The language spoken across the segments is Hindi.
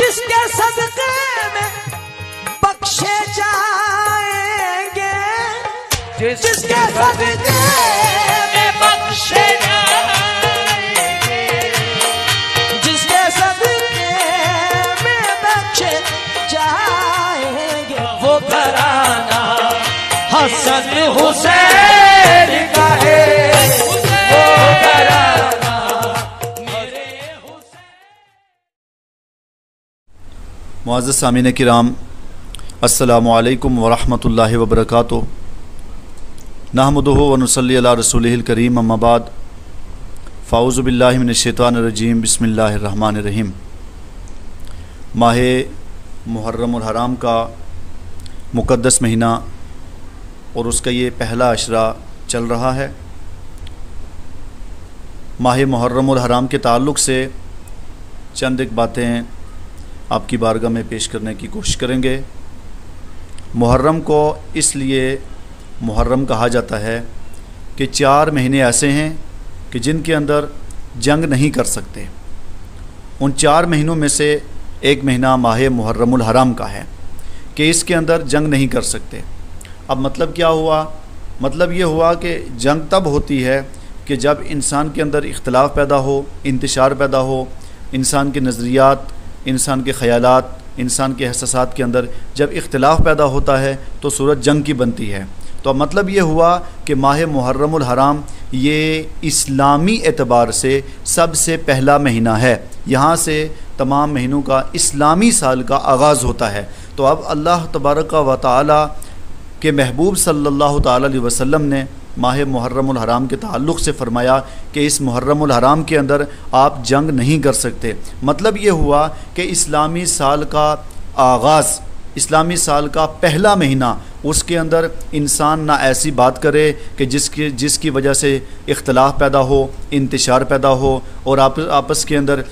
जिसके सदके में बख्शे जाएंगे, जिसके सदके में बख्शे जाएंगे, जिसके सदके में बख्शे जाएंगे, वो घराना हसन हुसैन का है, वो घराना मेरे हुसैन। मुअज़्ज़ज़ सामीन किराम, अस्सलामु अलैकुम वरहमतुल्लाहि वबरकातुहू। नहमदुहु व नुसल्ली अला रसूलिहिल करीम, अम्मा बाद। फ़ाऊज़ु बिल्लाहि मिनश शैतानिर रजीम, बिस्मिल्लाहिर रहमानिर रहीम। माह मुहर्रमुल हराम का मुक़द्दस महीना और उसका ये पहला अशरा चल रहा है। माह मुहर्रमुल हराम के ताल्लुक़ से चंद एक बातें आपकी बारगाह में पेश करने की कोशिश करेंगे। मुहर्रम को इसलिए मुहर्रम कहा जाता है कि 4 महीने ऐसे हैं कि जिनके अंदर जंग नहीं कर सकते। उन 4 महीनों में से एक महीना माह मुहर्रमुल हराम का है कि इसके अंदर जंग नहीं कर सकते। अब मतलब क्या हुआ? मतलब ये हुआ कि जंग तब होती है कि जब इंसान के अंदर इख्तिलाफ पैदा हो, इंतशार पैदा हो, इंसान के नज़रियात, इंसान के ख़यालात, इंसान के एहसासात के अंदर जब इख्तिलाफ पैदा होता है तो सूरत जंग की बनती है। तो मतलब ये हुआ कि माह मुहर्रमुल हराम ये इस्लामी एतबार से सबसे पहला महीना है। यहाँ से तमाम महीनों का इस्लामी साल का आगाज़ होता है। तो अब अल्लाह तबारक व तआला के महबूब सल्लल्लाहु तआला अलैहि वसल्लम ने माह मुहर्रमुल हराम के ताल्लुक़ से फ़रमाया कि इस मुहर्रमुल हराम के अंदर आप जंग नहीं कर सकते। मतलब ये हुआ कि इस्लामी साल का आगाज़, इस्लामी साल का पहला महीना, उसके अंदर इंसान ना ऐसी बात करे कि जिसकी वजह से इख्तिलाफ पैदा हो, इंतशार पैदा हो और आपस के अंदर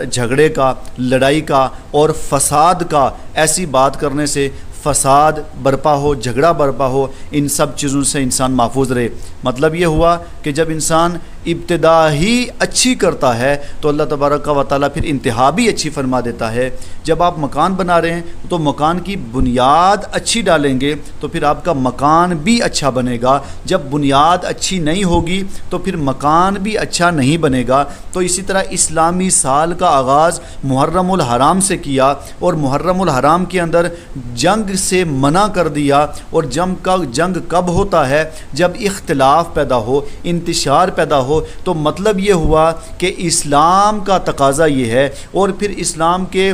झगड़े का, लड़ाई का और फसाद का, ऐसी बात करने से फसाद बरपा हो, झगड़ा बरपा हो, इन सब चीज़ों से इंसान महफूज रहे। मतलब ये हुआ कि जब इंसान इब्तिदा ही अच्छी करता है तो अल्लाह तबारक व तआला फिर इंतहा भी अच्छी फरमा देता है। जब आप मकान बना रहे हैं तो मकान की बुनियाद अच्छी डालेंगे तो फिर आपका मकान भी अच्छा बनेगा। जब बुनियाद अच्छी नहीं होगी तो फिर मकान भी अच्छा नहीं बनेगा। तो इसी तरह इस्लामी साल का आगाज़ मुहर्रमुल हराम से किया और मुहर्रमुल हराम के अंदर जंग से मना कर दिया। और जंग कब होता है? जब इख्तिलाफ पैदा हो, इंतशार पैदा हो। तो मतलब ये हुआ कि इस्लाम का तकाज़ा ये है और फिर इस्लाम के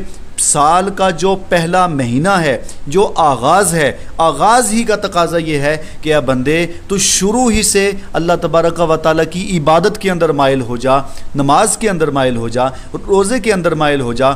साल का जो पहला महीना है, जो आगाज़ है, आगाज़ ही का तकाज़ा ये है कि अब बंदे तो शुरू ही से अल्लाह तबारक व तआला की इबादत के अंदर माइल हो जा, नमाज के अंदर माइल हो जा, रोज़े के अंदर माइल हो जा,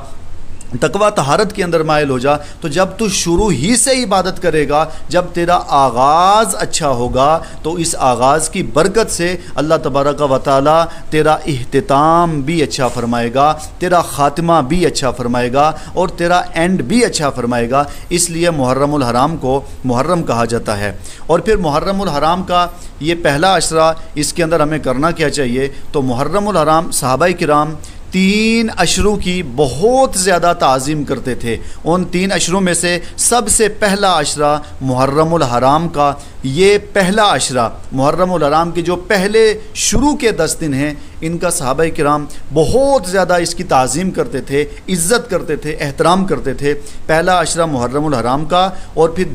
तकवा तहारत के अंदर माइल हो जा। तो जब तू शुरू ही से इबादत करेगा, जब तेरा आगाज़ अच्छा होगा तो इस आगाज़ की बरकत से अल्लाह तबारक व तआला तेरा इख्तिताम भी अच्छा फरमाएगा, तेरा ख़ात्मा भी अच्छा फरमाएगा और तेरा एंड भी अच्छा फरमाएगा। इसलिए मुहर्रमुल हराम को मुहर्रम कहा जाता है। और फिर मुहर्रमुल हराम का ये पहला अशरा, इसके अंदर हमें करना क्या चाहिए? तो मुहर्रमुल हराम सहाबाए किराम 3 अशरों की बहुत ज़्यादा ताज़ीम करते थे। उन 3 अशरों में से सबसे पहला अशरा मुहर्रमुल हराम का, ये पहला अशरा मुहर्रमुल हराम के जो पहले शुरू के 10 दिन हैं, इनका सहाबाए किराम बहुत ज़्यादा इसकी ताज़ीम करते थे, इज़्ज़त करते थे, एहतराम करते थे। पहला अशरा मुहर्रमुल हराम का। और फिर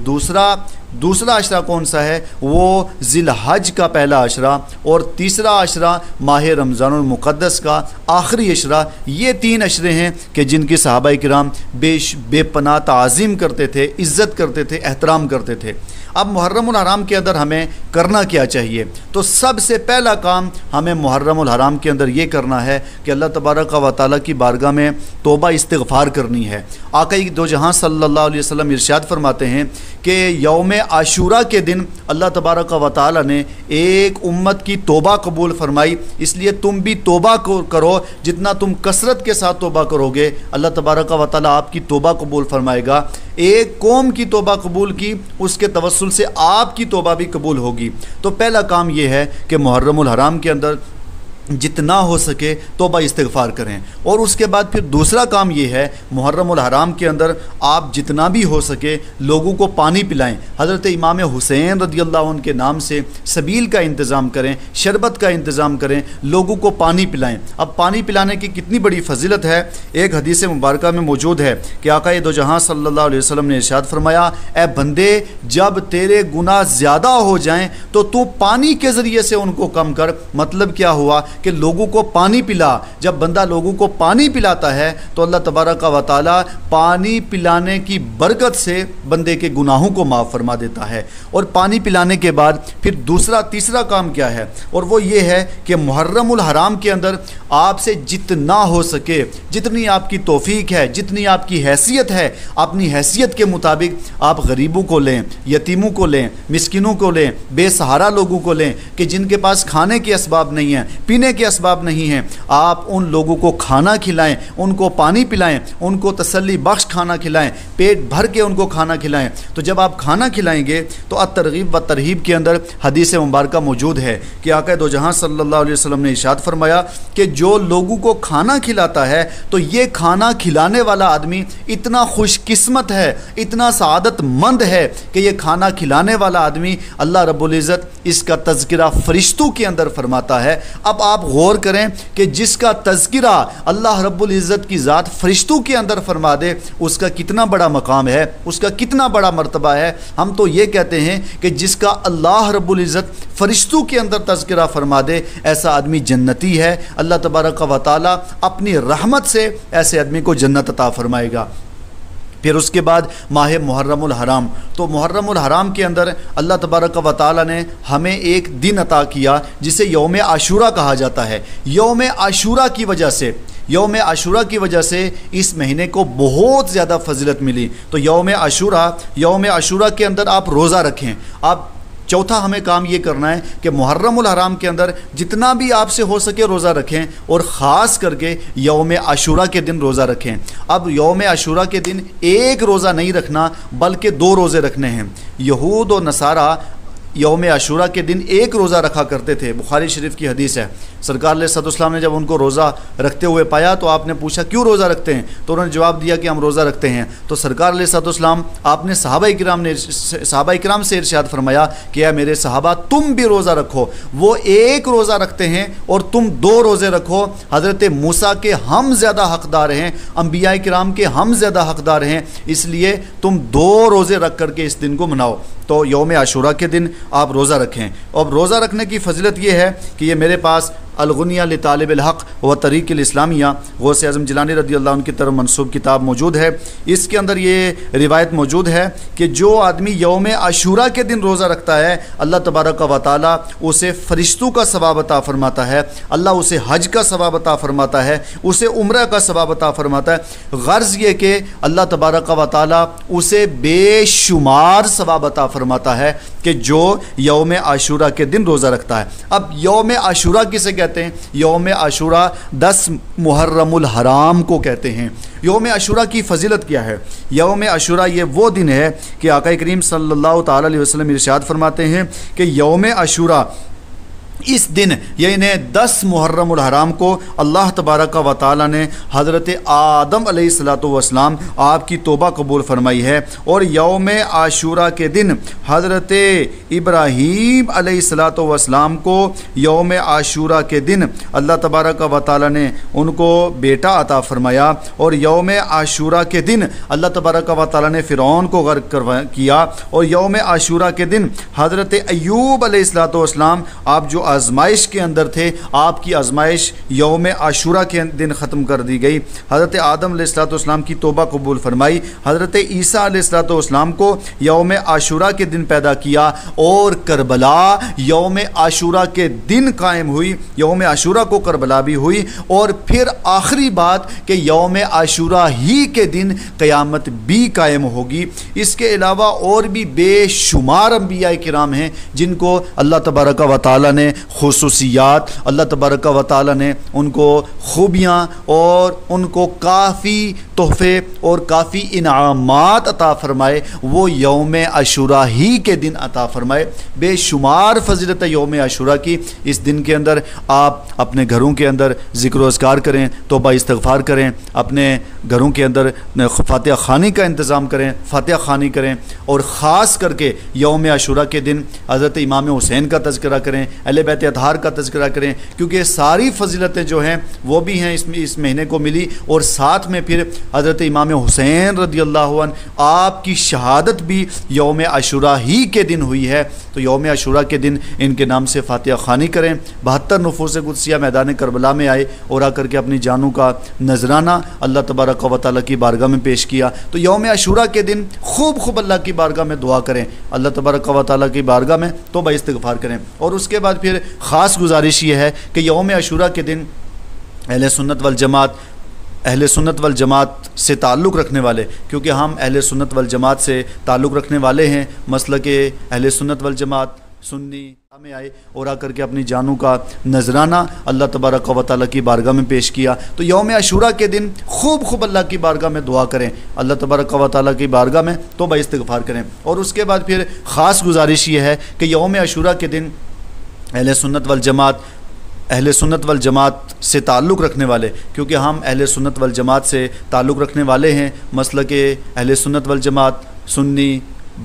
दूसरा अशरा कौन सा है? वो ज़िलहज का पहला अशरा। और तीसरा अशरा माह रमज़ानुल मुक़द्दस का आखिरी अशरा। ये 3 अशरे हैं कि जिनकी सहाबाए किराम बेपनाह ताज़ीम करते थे, इज़्ज़त करते थे, एहतराम करते थे। अब मुहर्रमुल हराम के अंदर हमें करना क्या चाहिए? तो सबसे पहला काम हमें मुहर्रमुल हराम के अंदर ये करना है कि अल्लाह तबारक व तआला की बारगाह में तौबा इस्तिग़फ़ार करनी है। आका दो जहां सल्लल्लाहु अलैहि वसल्लम इरशाद फरमाते हैं कि यौम आशूरा के दिन अल्लाह तबारक व तआला ने एक उम्मत की तौबा कबूल फरमाई, इसलिए तुम भी तौबा करो। जितना तुम कसरत के साथ तौबा करोगे अल्लाह तबारक व तआला आपकी तौबा कबूल फरमाएगा। एक कौम की तौबा कबूल की, उसके तवस्सुल से आपकी तौबा भी कबूल होगी। तो पहला काम यह है कि मुहर्रमुल हराम के अंदर जितना हो सके तौबा इस्तिग़फ़ार करें। और उसके बाद फिर दूसरा काम ये है, मुहर्रमुल हराम के अंदर आप जितना भी हो सके लोगों को पानी पिलाएं। हज़रत इमाम हुसैन रदियल्लाहु अन्हु के नाम से सबील का इंतज़ाम करें, शरबत का इंतज़ाम करें, लोगों को पानी पिलाएं। अब पानी पिलाने की कितनी बड़ी फजीलत है, एक हदीस मुबारक में मौजूद है कि आक़ाए दो जहां सल्लल्लाहु अलैहि वसल्लम ने इरशाद फरमाया, ए बंदे, जब तेरे गुनाह ज़्यादा हो जाएं तो तू पानी के ज़रिए से उनको कम कर। मतलब क्या हुआ कि लोगों को पानी पिला। जब बंदा लोगों को पानी पिलाता है तो अल्लाह तबारक व तआला पानी पिलाने की बरकत से बंदे के गुनाहों को माफ़ फरमा देता है। और पानी पिलाने के बाद फिर तीसरा काम क्या है, और वो ये है कि मुहर्रमुल हराम के अंदर आपसे जितना हो सके, जितनी आपकी तौफीक है, जितनी आपकी हैसियत है, अपनी हैसियत के मुताबिक आप गरीबों को लें, यतीमों को लें, मिस्किनों को लें, बेसहारा लोगों को लें कि जिनके पास खाने के असबाब नहीं हैं, पीने के असबाब नहीं हैं। आप उन लोगों को खाना खिलाएं, उनको पानी पिलाएं, उनको तसल्ली बख्श खाना खिलाएं, पेट भर के उनको खाना खिलाएं। तो जब आप खाना खिलाएंगे तो अत-तरगीब व तरहीब के अंदर हदीस मुबारक मौजूद है कि आक़ा दो जहां सल्लल्लाहु अलैहि वसल्लम ने इरशाद फरमाया कि जो लोगों को खाना खिलाता है तो ये खाना खिलाने वाला आदमी इतना खुशकिस्मत है, इतना सआदतमंद है कि ये खाना खिलाने वाला आदमी, अल्लाह रब्बुल इज़्ज़त इसका तज़किरा फरिश्तों के अंदर फरमाता है। अब आप गौर करें कि जिसका तज़किरा अल्लाह रब्बुल इज़्ज़त की ज़ात फरिश्तों के अंदर फरमा दे, उसका कितना बड़ा मकाम है, उसका कितना बड़ा मर्तबा है। हम तो ये कहते हैं कि जिसका अल्लाह रब्बुल इज़्ज़त फरिश्तों के अंदर तज़किरा फरमा दे, ऐसा आदमी जन्नती है। अल्लाह तबारक व तआला अपनी रहमत से ऐसे आदमी को जन्नत अता फरमाएगा। फिर उसके बाद माह मुहर्रमुल हराम, तो मुहर्रमुल हराम के अंदर अल्लाह तबारक व तआला ने हमें एक दिन अता किया जिसे यौम आशूरा कहा जाता है। यौम आशूरा की वजह से, यौम आशूरा की वजह से इस महीने को बहुत ज़्यादा फजीलत मिली। तो यौम आशूरा के अंदर आप रोज़ा रखें। आप चौथा हमें काम ये करना है कि मुहर्रमुल हराम के अंदर जितना भी आपसे हो सके रोज़ा रखें, और ख़ास करके यौम आशूरा के दिन रोज़ा रखें। अब यौम आशूरा के दिन एक रोज़ा नहीं रखना बल्कि 2 रोज़े रखने हैं। यहूद और नसारा यौम आशूरा के दिन एक रोज़ा रखा करते थे। बुखारी शरीफ की हदीस है। सरकार अलैहिस्सलाम ने जब उनको रोज़ा रखते हुए पाया तो आपने पूछा क्यों रोज़ा रखते हैं, तो उन्होंने जवाब दिया कि हम रोज़ा रखते हैं। तो सरकार अलैहिस्सलाम आपने सहाबा इकराम से इरशाद फरमाया कि या मेरे सहाबा, तुम भी रोज़ा रखो। वो एक रोज़ा रखते हैं और तुम 2 रोज़े रखो। हज़रत मूसा के हम ज़्यादा हक़दार हैं, अम्बिया किराम के हम ज़्यादा हक़दार हैं, इसलिए तुम 2 रोज़े रख करके इस दिन को मनाओ। तो यौम आशूरा के दिन आप रोज़ा रखें। और रोज़ा रखने की फजीलत ये है कि ये मेरे पास अलगुनिया लितालिबिल हक़ व तरीक़िल इस्लामिया गौसे आज़म जिलानी रदियल्लाहु अन्हु की तरफ मंसूब किताब मौजूद है। इसके अंदर ये रिवायत मौजूद है कि जो आदमी यौम आशूरा के दिन रोज़ा रखता है, अल्लाह तबारक व तआला उसे फ़रिश्तों का सवाब अता फ़रमाता है, अल्लाह उसे हज का सवाब अता फ़रमाता है, उसे उम्रा का सवाब अता फ़रमाता है। गर्ज़ ये कि अल्लाह तबारक व तआला उसे बेशुमार सवाब अता फ़रमाता है कि जो यौम आशूरा के दिन रोज़ा रखता है। अब यौम आशूरा किसे कहते हैं? यौम आशूरा 10 मुहर्रमुल हराम को कहते हैं। यौम आशूरा की फ़जीलत क्या है? यौम आशूरा ये वो दिन है कि आक़ा करीम सल्लल्लाहु ताला अलैहि वसल्लम इरशाद फरमाते हैं कि यौम आशूरा इस दिन यानी 10 मुहर्रमुल हराम को अल्लाह तबारक व तआला ने हज़रत आदम अलैहिस्सलातु वस्सलाम आपकी तौबा कबूल फरमाई है। और यौम आशूरा के दिन हज़रत इब्राहीम अलैहिस्सलातु वस्सलाम को यौम आशूरा के दिन अल्लाह तबारक व तआला ने उनको बेटा अता फरमाया। और यौम आशूरा के दिन अल्लाह तबारक व तआला ने फ़िरौन को गर्क किया। और यौम आशूरा के दिन हज़रत अय्यूब अलैहिस्सलातु वस्सलाम आप जो आजमाइश के अंदर थे, आपकी आजमाइश यौम आशूरा के दिन ख़त्म कर दी गई। हज़रत आदम अलैहिस्सलाम की तौबा कबूल फरमाई। हज़रत ईसा अलैहिस्सलाम को यौम आशूरा के दिन पैदा किया और करबला यौम आशूरा के दिन कायम हुई। यौम आशूरा को करबला भी हुई। और फिर आखिरी बात कि यौम आशूरा ही के दिन क़यामत भी कायम होगी। इसके अलावा और भी बेशुमार अंबिया किराम हैं जिनको अल्लाह तबारक व तआला ने खुसूसियात, अल्लाह तबारक व तआला ने उनको खूबियाँ और उनको काफ़ी तोहफ़े और काफ़ी इनामात अता फ़रमाए, वो यौम अशूरा ही के दिन अता फ़रमाए। बेशुमार फ़ज़ीलत यौम अशूरा की। इस दिन के अंदर आप अपने घरों के अंदर ज़िक्र अज़कार करें, तौबा इस्तग़फ़ार करें, अपने घरों के अंदर फ़ातिहा ख़ानी का इंतज़ाम करें, फ़ातिहा ख़ानी करें, और ख़ास करके यौम अशूरा के दिन हज़रत इमाम हुसैन का तज़किरा करें, अहले बैत अतहार का तज़किरा करें, क्योंकि ये सारी फ़ज़ीलतें जो हैं वो भी हैं इस महीने को मिली। और साथ में फिर हज़रत इमाम हुसैन रज़ियल्लाहु अन्हु आपकी शहादत भी यौम अशूरा ही के दिन हुई है। तो यौम अशूरा के दिन इनके नाम से फ़ातिहा ख़ानी करें। 72 नफूस कुदसिया मैदान करबला में आए और आकर के अपनी जानों का नजराना अल्लाह तबारक व तआला की बारगाह में पेश किया। तो यौम अशूरा के दिन खूब अल्लाह की बारगाह में दुआ करें, अल्लाह तबारक व तआला की बारगाह में तौबा इस्तिग़फ़ार करें। और उसके बाद फिर ख़ास गुजारिश ये है कि यौम अशूरा के दिन अहले सुन्नत वल जमात से ताल्लुक़ रखने वाले, क्योंकि हम अहले सुन्नत वल जमात से ताल्लुक़ रखने वाले हैं, मसलक अहले सुन्नत वल जमात सुन्नी में आए और आकर के अपनी जानों का नजराना अल्लाह तबारक व तआला की बारगाह में पेश किया। तो यौम अशूरा के दिन खूब अल्लाह की बारगाह में दुआ करें, अल्लाह तबारक व तआला की बारगाह में तौबा इस्तिग़फ़ार करें। और उसके बाद फिर ख़ास गुजारिश ये है कि यौम अशूरा के दिन अहले सुन्नत वल जमात से ताल्लुक़ रखने वाले, क्योंकि हम अहले सुन्नत वल जमात से ताल्लुक़ रखने वाले हैं, मसलक अहले सुन्नत वल जमात सुन्नी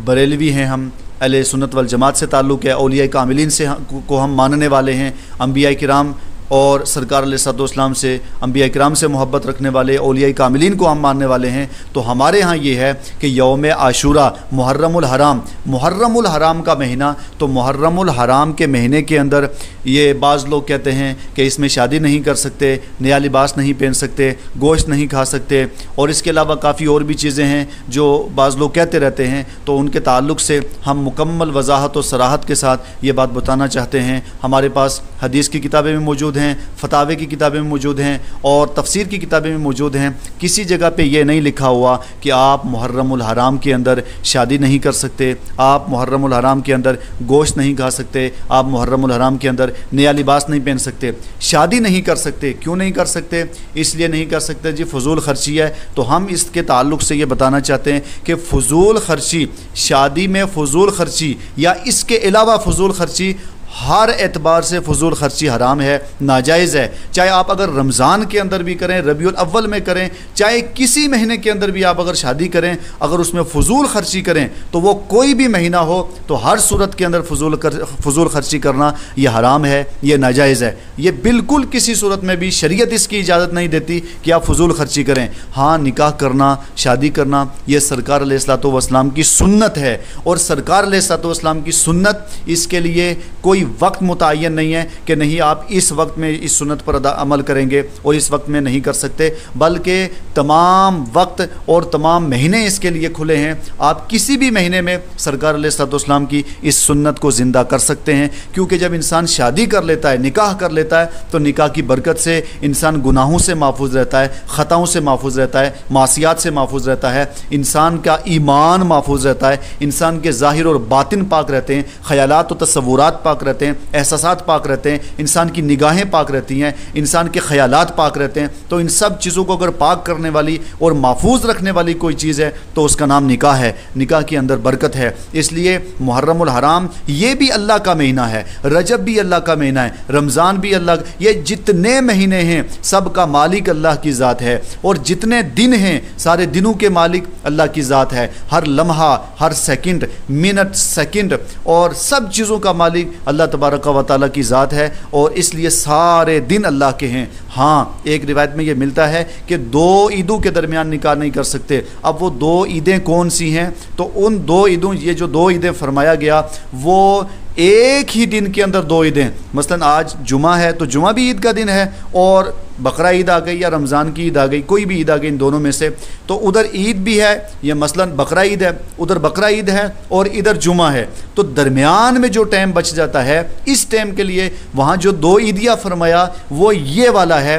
बरेलवी हैं, हम अहले सुन्नत वल जमात से ताल्लुक़ है, औलिया कामिलीन से को हम मानने वाले हैं, अंबिया किराम और सरकार अलैहिस्सलाम से, अंबिया किराम से मोहब्बत रखने वाले औलिया कामिलीन को हम मानने वाले हैं। तो हमारे यहाँ ये है कि यौम आशूरा मुहर्रमुल हराम का महीना, तो मुहर्रमुल हराम के महीने के अंदर ये बाज़ लोग कहते हैं कि इसमें शादी नहीं कर सकते, नया लिबास नहीं पहन सकते, गोश्त नहीं खा सकते, और इसके अलावा काफ़ी और भी चीज़ें हैं जो बाज़ लोग कहते रहते हैं। तो उनके ताल्लुक़ से हम मुकम्मल वजाहत और सराहत के साथ ये बात बताना चाहते हैं। हमारे पास हदीस की किताबें भी मौजूद हैं, फतावे की किताबें भी मौजूद हैं, और तफसीर की किताबें भी मौजूद हैं। किसी जगह पे ये नहीं लिखा हुआ कि आप मुहर्रमुल हराम के अंदर शादी नहीं कर सकते, आप मुहर्रमुल हराम के अंदर गोश्त नहीं खा सकते, आप मुहर्रमुल हराम के अंदर नया लिबास नहीं पहन सकते, शादी नहीं कर सकते। क्यों नहीं कर सकते? इसलिए नहीं कर सकते जी फ़ुज़ूल ख़र्ची है। तो हम इसके ताल्लुक़ से ये बताना चाहते हैं कि फ़ुज़ूल ख़र्ची, शादी में फ़ुज़ूल ख़र्ची या इसके अलावा फ़ुज़ूल ख़र्ची हर एतबार से फ़ुज़ूल ख़र्ची हराम है, नाजायज़ है। चाहे आप अगर रमज़ान के अंदर भी करें, रबीउल अव्वल में करें, चाहे किसी महीने के अंदर भी आप अगर शादी करें, अगर उसमें फ़ुज़ूल ख़र्ची करें, तो वो कोई भी महीना हो तो हर सूरत के अंदर फ़ुज़ूल ख़र्ची करना ये हराम है, ये नाजायज़ है। ये बिल्कुल किसी सूरत में भी शरीयत इसकी इजाज़त नहीं देती कि आप फ़ुज़ूल ख़र्ची करें। हाँ, निकाह करना, शादी करना, ये सरकार अलैहिस्सलातु वस्सलाम की सुन्नत है, और सरकार अलैहिस्सलातु वस्सलाम की सुन्नत, इसके लिए कोई वक्त मुतय्यन नहीं है कि नहीं आप इस वक्त में इस सुन्नत पर अमल करेंगे और इस वक्त में नहीं कर सकते, बल्कि तमाम वक्त और तमाम महीने इसके लिए खुले हैं। आप किसी भी महीने में सरकार अलैहिस्सलाम की इस सुन्नत को ज़िंदा कर सकते हैं, क्योंकि जब इंसान शादी कर लेता है, निकाह कर लेता है, तो निकाह की बरकत से इंसान गुनाहों से महफूज रहता है, ख़ताओं से महफूज रहता है, मासियात से महफूज रहता है, इंसान का ईमान महफूज रहता है, इंसान के ज़ाहिर और बातिन पाक रहते हैं, ख़यालात और तसव्वुरात पाक रहते हैं, एहसासात पाक रहते हैं, इंसान की निगाहें पाक रहती हैं, इंसान के ख़यालात पाक रहते हैं। तो इन सब चीज़ों को अगर पाक करने वाली और महफूज रखने वाली कोई चीज़ है तो उसका नाम निकाह है। निकाह के अंदर बरकत है। इसलिए मुहर्रमुल हराम ये भी अल्लाह का महीना है, रजब भी अल्लाह का महीना है, रमज़ान भी अल्लाह, ये जितने महीने हैं सब का मालिक अल्लाह की ज़ात है, और जितने दिन हैं सारे दिनों के मालिक अल्लाह की ज़ात है। हर लम्हा, हर सेकंड, मिनट, सेकंड और सब चीज़ों का मालिक अल्लाह तबारक व तआला की ज़ात है, और इसलिए सारे दिन अल्लाह के हैं। हाँ, एक रिवायत में ये मिलता है कि 2 ईदों के दरमियान निकाह नहीं कर सकते। अब वो 2 ईदें कौन सी हैं? तो उन 2 ईदों, ये जो 2 ईदें फरमाया गया, वो एक ही दिन के अंदर 2 ईदें, मसलन आज जुमा है तो जुमा भी ईद का दिन है, और बकरा ईद आ गई या रमज़ान की ईद आ गई, कोई भी ईद आ गई इन दोनों में से, तो उधर ईद भी है, ये मसलन बकरा ईद है, उधर बकरा ईद है और इधर जुमा है, तो दरमियान में जो टाइम बच जाता है, इस टाइम के लिए वहाँ जो 2 ईदिया फरमाया वो ये वाला है,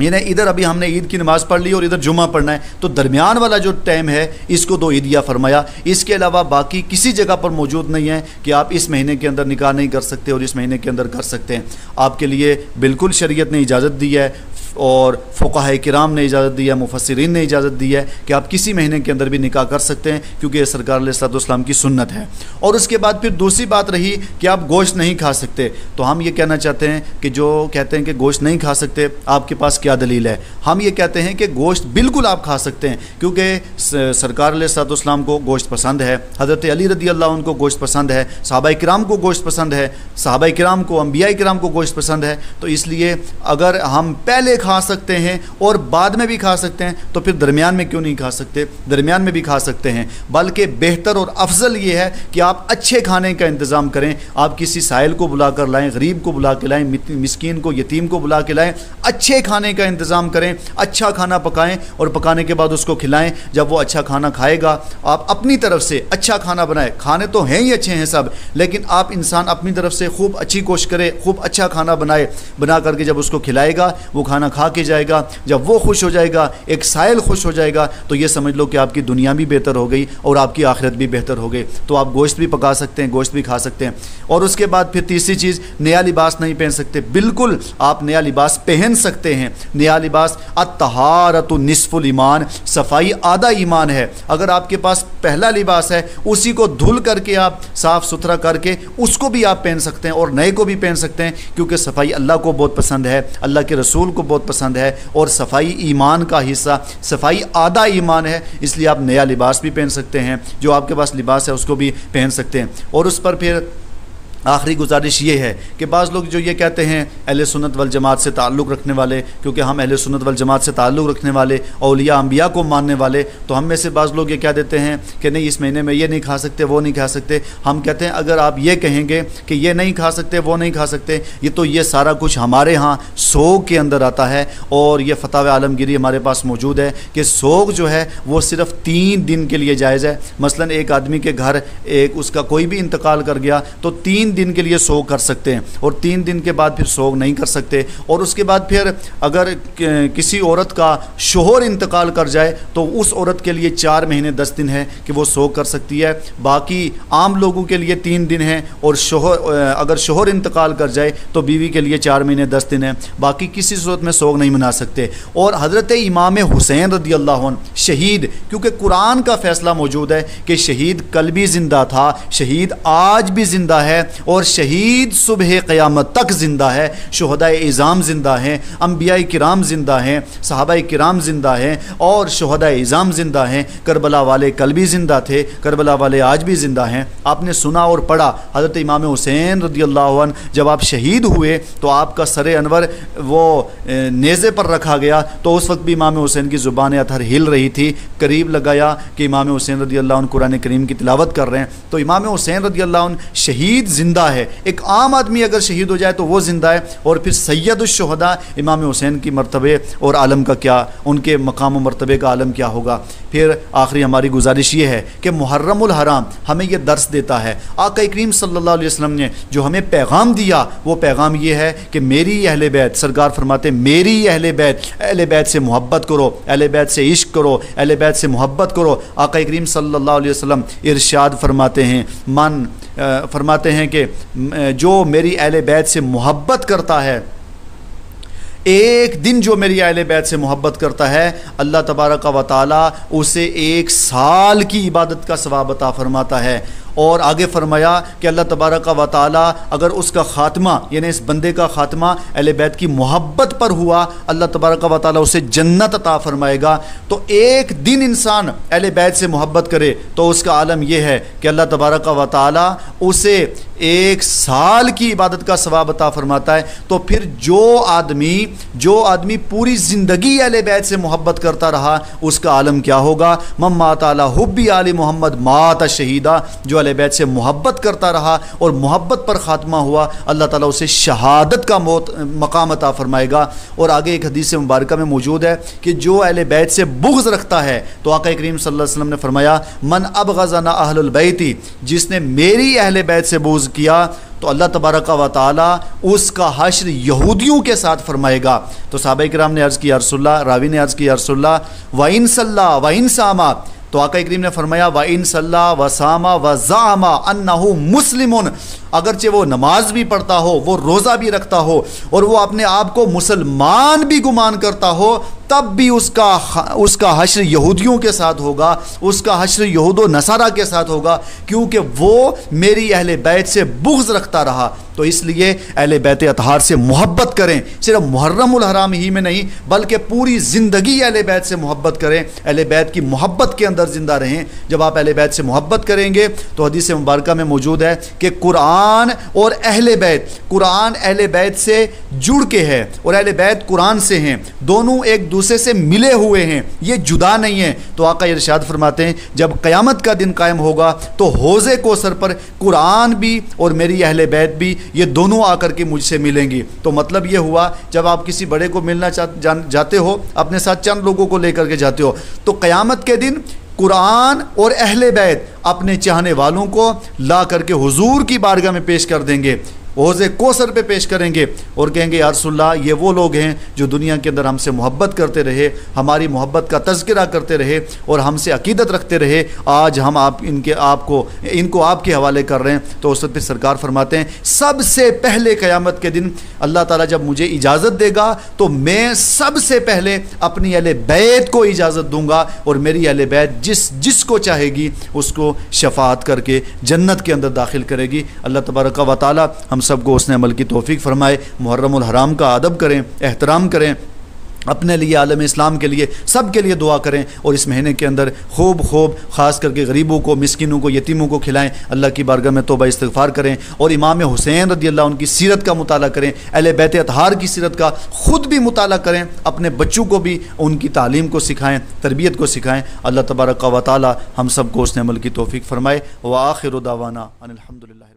यानी इधर अभी हमने ईद की नमाज़ पढ़ ली और इधर जुमा पढ़ना है, तो दरमियान वाला जो टाइम है इसको 2 ईदिया फरमाया। इसके अलावा बाकी किसी जगह पर मौजूद नहीं है कि आप इस महीने के अंदर निकाह नहीं कर सकते और इस महीने के अंदर कर सकते हैं। आपके लिए बिल्कुल शरीयत ने इजाज़त दी है और फ़ुक़हा किराम ने इजाज़त दी है, मुफस्सिरीन ने इजाज़त दी है कि आप किसी महीने के अंदर भी निकाह कर सकते हैं, क्योंकि ये सरकार अलैहिस्सलाम की सुन्नत है। और उसके बाद फिर दूसरी बात रही कि आप गोश्त नहीं खा सकते, तो हम ये कहना चाहते हैं कि जो कहते हैं कि गोश्त नहीं खा सकते, आपके पास क्या दलील है? हम ये कहते हैं कि गोश्त बिल्कुल आप खा सकते हैं, क्योंकि सरकार अलैहिस्सलाम को गोश्त पसंद है, हज़रत अली रज़ी अल्लाह अन्हु को गोश्त पसंद है, सहाबा किराम को गोश्त पसंद है, सहाबा किराम को, अंबिया किराम को गोश्त पसंद है। तो इसलिए अगर हम पहले खा सकते हैं और बाद में भी खा सकते हैं, तो फिर दरमियान में क्यों नहीं खा सकते? दरमियान में भी खा सकते हैं। बल्कि बेहतर और अफजल ये है कि आप अच्छे खाने का इंतज़ाम करें। आप किसी साइल को बुला कर लाएँ, गरीब को बुला के लाएँ, मिस्कीन को, यतीम को बुला के लाएँ, अच्छे खाने का इंतज़ाम करें, अच्छा खाना पकाएं और पकाने के बाद उसको खिलाएं। जब वो अच्छा खाना खाएगा, आप अपनी तरफ से अच्छा खाना बनाएं। खाने तो हैं ही अच्छे हैं सब, लेकिन आप इंसान अपनी तरफ से खूब अच्छी कोशिश करे, खूब अच्छा खाना बनाए, बना करके जब उसको खिलाएगा, वो खाना खा के जाएगा, जब वो खुश हो जाएगा, एक साइल खुश हो जाएगा, तो ये समझ लो कि आपकी दुनिया भी बेहतर हो गई और आपकी आखिरत भी बेहतर हो गई। तो आप गोश्त भी पका सकते हैं, गोश्त भी खा सकते हैं। और उसके बाद फिर तीसरी चीज़, नया लिबास नहीं पहन सकते। बिल्कुल आप नया लिबास पहन सकते हैं। नया लिबास, अत्तहारतु निस्फुल ईमान, सफाई आधा ईमान है। अगर आपके पास पहला लिबास है, उसी को धुल करके आप साफ़ सुथरा करके उसको भी आप पहन सकते हैं और नए को भी पहन सकते हैं, क्योंकि सफाई अल्लाह को बहुत पसंद है, अल्लाह के रसूल को बहुत पसंद है और सफाई ईमान का हिस्सा, सफाई आधा ईमान है। इसलिए आप नया लिबास भी पहन सकते हैं, जो आपके पास लिबास है उसको भी पहन सकते हैं। और उस पर फिर आखिरी गुजारिश ये है कि बाज़ लोग जो ये कहते हैं अहले सुन्नत वल जमात से ताल्लुक़ रखने वाले, क्योंकि हम अहले सुन्नत वल जमात से ताल्लुक़ रखने वाले, औलिया अंबिया को मानने वाले, तो हम में से बाज़ लोग ये कह देते हैं कि नहीं इस महीने में ये नहीं खा सकते, वो नहीं खा सकते। हम कहते हैं अगर आप ये कहेंगे कि ये नहीं खा सकते, वो नहीं खा सकते, ये सारा कुछ हमारे यहाँ सोग के अंदर आता है। और ये फतावा आलमगीरी हमारे पास मौजूद है कि सोग जो है वो सिर्फ़ 3 दिन के लिए जायज़ है। मसलन एक आदमी के घर एक उसका कोई भी इंतकाल कर गया, तो 3 दिन के लिए सोग कर सकते हैं और 3 दिन के बाद फिर सोग नहीं कर सकते। और उसके बाद फिर अगर किसी औरत का शोहर इंतकाल कर जाए, तो उस औरत के लिए 4 महीने 10 दिन है कि वो सोग कर सकती है। बाकी आम लोगों के लिए 3 दिन है, और अगर शोहर इंतकाल कर जाए तो बीवी के लिए 4 महीने 10 दिन है। बाकी किसी सूरत में सोग नहीं मना सकते। और हज़रत इमाम हुसैन रज़ी अल्लाह अन्हु शहीद, क्योंकि कुरान का फ़ैसला मौजूद है कि शहीद कल भी ज़िंदा था, शहीद आज भी ज़िंदा है और शहीद सुबह क़यामत तक ज़िंदा है। शुहदाए इज़ाम ज़िंदा हैं, अंबियाए किराम ज़िंदा हैं, सहाबाए किराम ज़िंदा हैं और शुहदाए इज़ाम ज़िंदा हैं। करबला वाले कल भी ज़िंदा थे, करबला वाले आज भी ज़िंदा हैं। आपने सुना और पढ़ा, हज़रत इमाम हुसैन रज़ी अल्लाह अन्हु जब आप शहीद हुए तो आपका सरे अनवर वो नेज़े पर रखा गया, तो उस वक्त भी इमाम हुसैन की ज़ुबान अतहर हिल रही थी। करीब लगाया कि इमाम हुसैन रज़ी अल्लाह अन्हु कुरान करीम की तिलावत कर रहे हैं, तो इमाम हुसैन रज़ी अल्लाह अन्हु शहीद ज़िंदा है। एक आम आदमी अगर शहीद हो जाए तो वो ज़िंदा है, और फिर सैयदुश्शुहदा इमाम हुसैन की मर्तबे और आलम का क्या, उनके मकाम व मर्तबे का आलम क्या होगा। फिर आखिरी हमारी गुजारिश ये है कि मुहर्रमुल हराम हमें यह दर्स देता है। आका करीम सल्लल्लाहु अलैहि वसल्लम ने जो हमें पैगाम दिया, वो पैगाम ये है कि मेरी अहले बैत, सरकार फरमाते मेरी अहले बैत से मोहब्बत करो, अहले बैत से इश्क करो, अहले बैत से मोहब्बत करो। आका करीम सल्लल्लाहु अलैहि वसल्लम इरशाद फरमाते हैं कि जो मेरी अहले बैत से मोहब्बत करता है, एक दिन जो मेरी अहले बैत से मोहब्बत करता है, अल्लाह तबारक व तआला उसे 1 साल की इबादत का सवाब अता फरमाता है। और आगे फरमाया कि अल्लाह तबारक व तआला अगर उसका ख़ात्मा, यानी इस बंदे का ख़ात्मा अहले बैत की मोहब्बत पर हुआ, अल्लाह तबारक व तआला उसे जन्नत अता फरमाएगा। तो एक दिन इंसान अहले बैत से मोहब्बत करे तो उसका आलम यह है कि अल्लाह तबारक व तआला उसे 1 साल की इबादत का सवाब अता फरमाता है। तो फिर जो आदमी पूरी ज़िंदगी अहले बैत से मोहब्बत करता रहा, उसका आलम क्या होगा। मम्मा ताला हुब्बी आली मोहम्मद माता शहीदा, जो अहले बैत से मोहब्बत करता रहा और मोहब्बत पर ख़ात्मा हुआ, अल्लाह ताला उसे शहादत का मकाम अता फरमाएगा। और आगे एक हदीस मुबारक में मौजूद है कि जो अहले बैत से बुग़्ज़ रखता है, तो आका करीम सल्लल्लाहु अलैहि वसल्लम ने फरमाया मन अबग़ज़ना अहलुल बैती, जिसने मेरी अहले बैत से बुग़्ज़ किया तो अल्लाह तबारक व तआला उसका हश्र यहूदियों के साथ फरमाएगा। तो सहाबा किराम ने अर्ज़ किया रसूलल्लाह, रावी ने अर्ज़ किया रसूलल्लाह व इन सल्ला व इन सामा, तो आका करीम ने फरमाया व इन सल्ला व सामा व ज़ामा अन्नहु मुस्लिमुन, अगरचे वो नमाज भी पढ़ता हो, वो रोज़ा भी रखता हो और वो अपने आप को मुसलमान भी गुमान करता हो, तब भी उसका हश्र यहूदियों के साथ होगा, उसका हश्र यहूदो नसारा के साथ होगा, क्योंकि वो मेरी अहले बैत से बुग़्ज़ रखता रहा। तो इसलिए अहले बैत अतहार से मोहब्बत करें, सिर्फ मुहर्रमुल हराम ही में नहीं बल्कि पूरी ज़िंदगी अहले बैत से मोहब्बत करें, अहले बैत की मोहब्बत के अंदर ज़िंदा रहें। जब आप अहले बैत से मोहब्बत करेंगे तो हदीस मुबारका में मौजूद है कि कुरान और अहले बैत, कुरान अहले बैत से जुड़ के है और अहले बैत कुरान से हैं, दोनों एक दूसरे से मिले हुए हैं, ये जुदा नहीं है। तो आका इरशाद फरमाते हैं जब क़यामत का दिन कायम होगा तो हौज़े कौसर पर कुरान भी और मेरी अहले बैत भी, ये दोनों आकर के मुझसे मिलेंगी। तो मतलब ये हुआ जब आप किसी बड़े को मिलना जाते हो, अपने साथ चंद लोगों को लेकर के जाते हो, तो क़यामत के दिन कुरान और अहले बैत अपने चाहने वालों को ला करके हुजूर की बारगाह में पेश कर देंगे, हौज़े कौसर पे पेश करेंगे और कहेंगे या रसूलल्लाह ये वो लोग हैं जो दुनिया के अंदर हमसे मोहब्बत करते रहे, हमारी मोहब्बत का तज़किरा करते रहे और हमसे अकीदत रखते रहे, आज हम इनको आपके हवाले कर रहे हैं। तो उस वक्त सरकार फरमाते हैं सबसे पहले क़यामत के दिन अल्लाह ताला जब मुझे इजाज़त देगा तो मैं सबसे पहले अपनी अहले बैत को इजाज़त दूँगा और मेरी अहले बैत जिसको चाहेगी उसको शफ़ाअत करके जन्नत के अंदर दाखिल करेगी। अल्लाह तबारक व तआला हम सबको उसने अमल की तौफीक फरमाए। मुहर्रमुल हराम का अदब करें, एहतराम करें, अपने लिए, आलम इस्लाम के लिए, सब के लिए दुआ करें और इस महीने के अंदर खूब ख़ास करके गरीबों को, मिस्किनों को, यतीमों को खिलाएं। अल्लाह की बारगाह में तौबा इस्तिग़फ़ार करें और इमाम हुसैन रज़ी अल्लाह उनकी सीरत का मुताला करें, अहले बैत अतहार की सीरत का ख़ुद भी मुताला करें, अपने बच्चों को भी उनकी तालीम को सिखाएँ, तरबियत को सिखाएँ। अल्लाह तबारक व तआला हम सब को उसने अमल की तौफीक फ़रमाए। व आखिरु दावाना अनिल हम्दुलिल्लाहि।